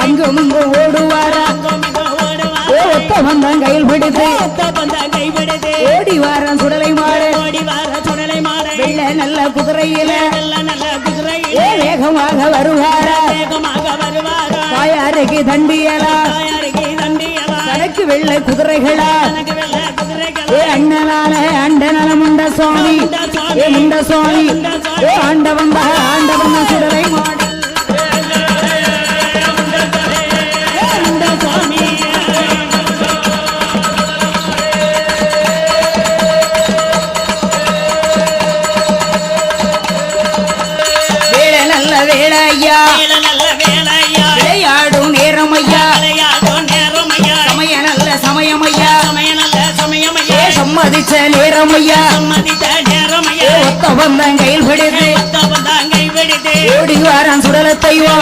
அங்கும் இங்கும் ஓடுவாரா ஒத்த வந்தான் கையில் பிடித்து ஓடி வாரம் சுடலை மாடு வெள்ள நல்ல குதிரையில வேகமாக வருவாரா தாயாருக்கு தண்டியலா தனக்கு வெள்ளை குதிரைகளா அண்ணனால அண்டநல முண்ட சுவாமி முண்ட சுவாமி ஆண்டவன் ஆண்டவன் சுடலை மாடு வேலையா விளையாடும் நேரம் ஐயா சமய நல்ல சமயம் ஐயா சம்மதிச்ச நேரம் ஐயா ஒத்த வந்தான் கையில் பிடித்து ஓடி வாரான் சுடலத்தையோ